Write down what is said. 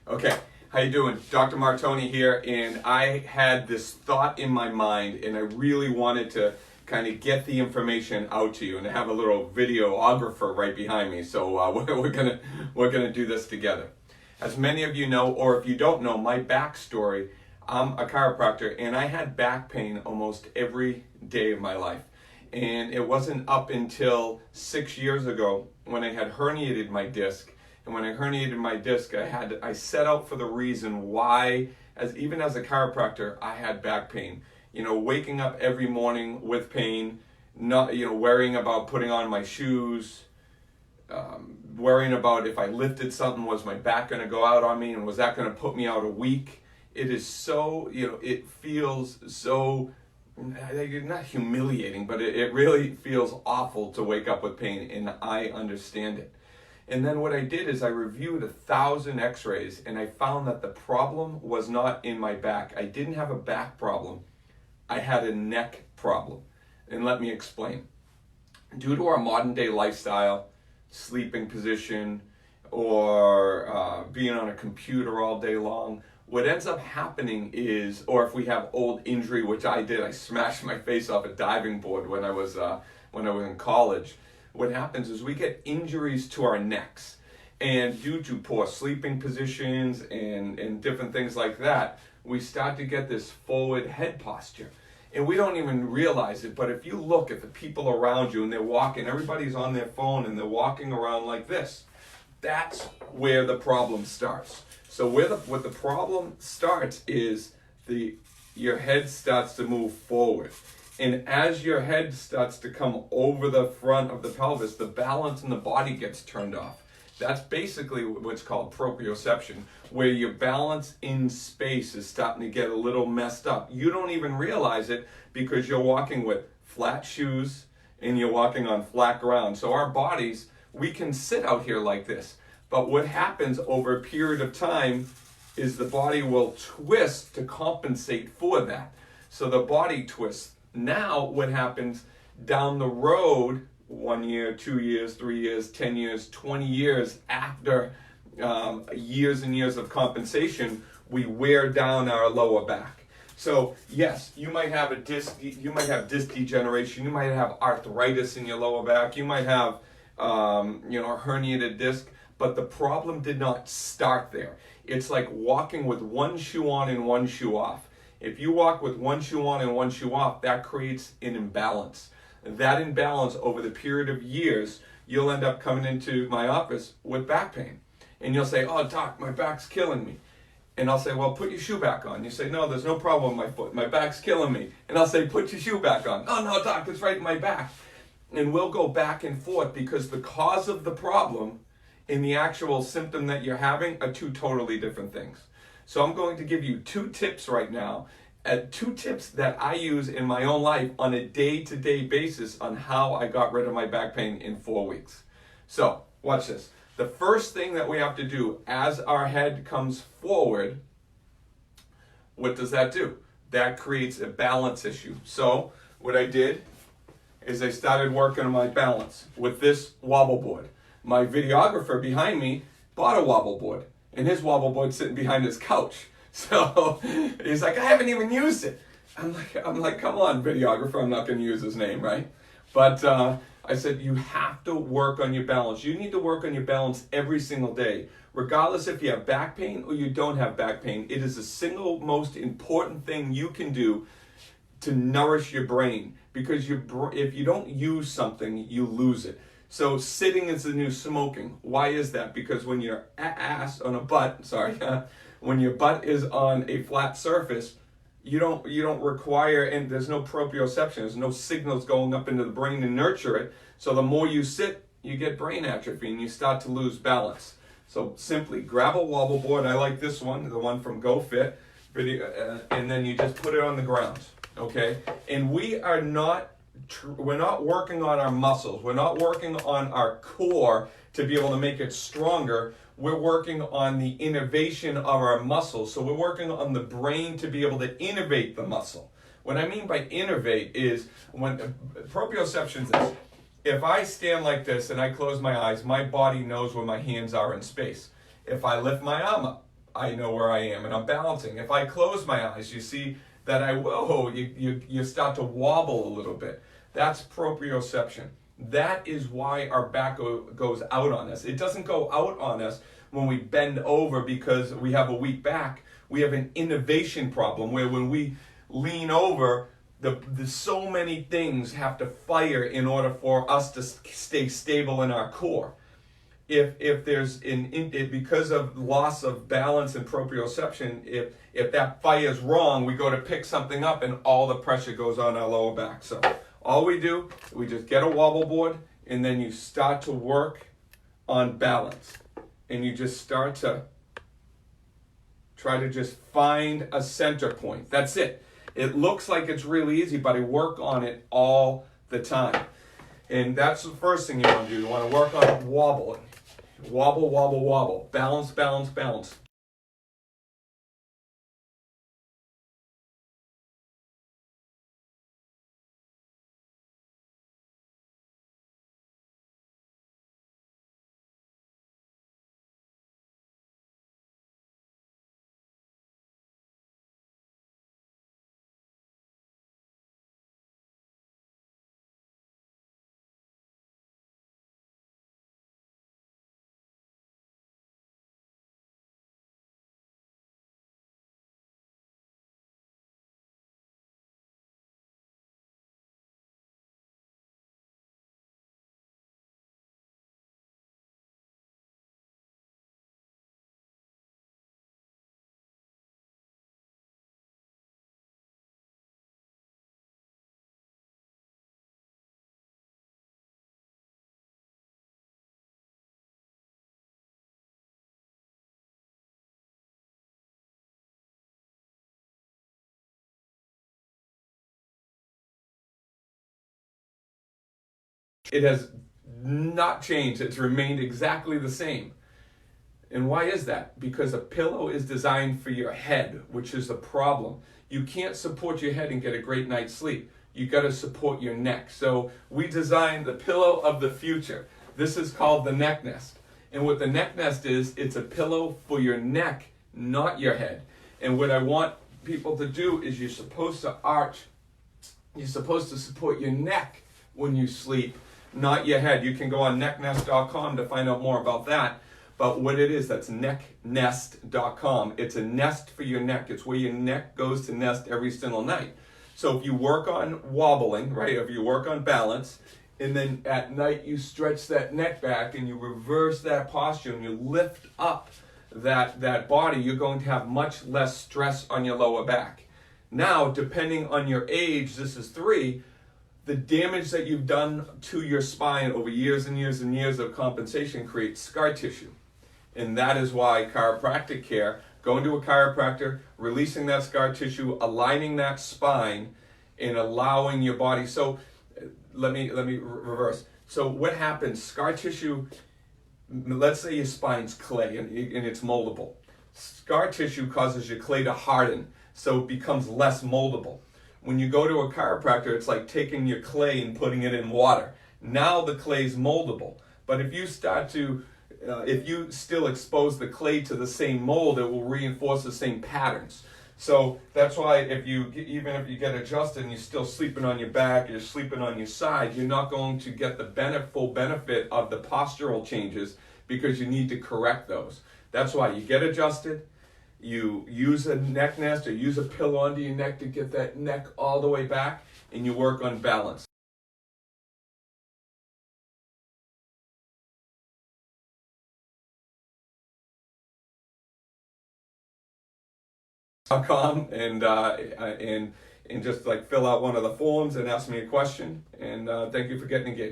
Okay, how you doing? Dr. Martone here, and I had this thought in my mind, and I really wanted to kind of get the information out to you, and I have a little videographer right behind me, so we're gonna do this together. As many of you know, or if you don't know, my backstory, I'm a chiropractor, and I had back pain almost every day of my life. And it wasn't up until 6 years ago when I had herniated my disc. And when I herniated my disc, I set out for the reason why, even as a chiropractor, I had back pain. You know, waking up every morning with pain, not, worrying about putting on my shoes, worrying about if I lifted something, was my back going to go out on me, and was that going to put me out a week? It is so, it feels so, not humiliating, but it really feels awful to wake up with pain, and I understand it. And then what I did is I reviewed 1,000 x-rays, and I found that the problem was not in my back. I didn't have a back problem. I had a neck problem. And let me explain. Due to our modern day lifestyle, sleeping position, or being on a computer all day long, what ends up happening is, or if we have old injury, which I did, I smashed my face off a diving board when I was in college. What happens is we get injuries to our necks, and due to poor sleeping positions and different things like that, we start to get this forward head posture. And we don't even realize it, but if you look at the people around you and they're walking, everybody's on their phone and they're walking around like this, that's where the problem starts. So what the problem starts is your head starts to move forward. And as your head starts to come over the front of the pelvis, the balance in the body gets turned off. That's basically what's called proprioception, where your balance in space is starting to get a little messed up. You don't even realize it because you're walking with flat shoes and you're walking on flat ground. So our bodies, we can sit out here like this. But what happens over a period of time is the body will twist to compensate for that. So the body twists. Now what happens down the road, 1 year, 2 years, 3 years, 10 years, 20 years after years and years of compensation, we wear down our lower back. So yes, you might have disc degeneration, you might have arthritis in your lower back, you might have a herniated disc, but the problem did not start there. It's like walking with one shoe on and one shoe off. If you walk with one shoe on and one shoe off, that creates an imbalance. That imbalance over the period of years, you'll end up coming into my office with back pain. And you'll say, "Oh, doc, my back's killing me." And I'll say, "Well, put your shoe back on." You say, "No, there's no problem with my foot. My back's killing me." And I'll say, "Put your shoe back on." "Oh, no, doc, it's right in my back." And we'll go back and forth because the cause of the problem and the actual symptom that you're having are two totally different things. So I'm going to give you 2 tips right now, 2 tips that I use in my own life on a day-to-day basis on how I got rid of my back pain in 4 weeks. So watch this. The first thing that we have to do as our head comes forward, what does that do? That creates a balance issue. So what I did is I started working on my balance with this wobble board. My videographer behind me bought a wobble board, and his wobble board's sitting behind his couch. So he's like, "I haven't even used it." I'm like, "Come on, videographer," I'm not going to use his name, right? But I said, you have to work on your balance. You need to work on your balance every single day, regardless if you have back pain or you don't have back pain. It is the single most important thing you can do to nourish your brain, because if you don't use something, you lose it. So sitting is the new smoking. Why is that? Because when your when your butt is on a flat surface, you don't require, and there's no proprioception, there's no signals going up into the brain to nurture it. So the more you sit, you get brain atrophy and you start to lose balance. So simply grab a wobble board. I like this one, the one from GoFit, and then you just put it on the ground, okay? And we're not working on our muscles. We're not working on our core to be able to make it stronger. We're working on the innervation of our muscles. So we're working on the brain to be able to innervate the muscle. What I mean by innervate is when proprioception is this. If I stand like this and I close my eyes, my body knows where my hands are in space. If I lift my arm up, I know where I am and I'm balancing. If I close my eyes, you see that you start to wobble a little bit. That's proprioception. That is why our back goes out on us. It doesn't go out on us when we bend over because we have a weak back. We have an innovation problem where when we lean over, so many things have to fire in order for us to stay stable in our core. If there's because of loss of balance and proprioception, if that fires wrong, we go to pick something up and all the pressure goes on our lower back. So all we do, we just get a wobble board and then you start to work on balance. And you just start to try to just find a center point. That's it. It looks like it's really easy, but I work on it all the time. And that's the first thing you want to do. You want to work on wobbling. Wobble, wobble, wobble. Balance, balance, balance. It has not changed. It's remained exactly the same. And why is that? Because a pillow is designed for your head, which is the problem. You can't support your head and get a great night's sleep. You got to support your neck. So we designed the pillow of the future. This is called the neck nest. And what the neck nest is, it's a pillow for your neck, not your head. And what I want people to do is you're supposed to arch. You're supposed to support your neck when you sleep, not your head. You can go on necknest.com to find out more about that. But what it is, that's necknest.com. It's a nest for your neck. It's where your neck goes to nest every single night. So if you work on wobbling, right, if you work on balance, and then at night you stretch that neck back and you reverse that posture and you lift up that body, you're going to have much less stress on your lower back. Now, depending on your age, this is 3, the damage that you've done to your spine over years and years and years of compensation creates scar tissue. And that is why chiropractic care, going to a chiropractor, releasing that scar tissue, aligning that spine, and allowing your body. So let me reverse. So what happens? Scar tissue, let's say your spine's clay and it's moldable. Scar tissue causes your clay to harden, so it becomes less moldable. When you go to a chiropractor, it's like taking your clay and putting it in water. Now the clay's moldable. But if you if you still expose the clay to the same mold, it will reinforce the same patterns. So that's why even if you get adjusted and you're still sleeping on your back, you're sleeping on your side, you're not going to get the full benefit of the postural changes because you need to correct those. That's why you get adjusted, you use a neck nest or use a pillow under your neck to get that neck all the way back, and you work on balance. .com and just like fill out one of the forms and ask me a question, and thank you for getting engaged.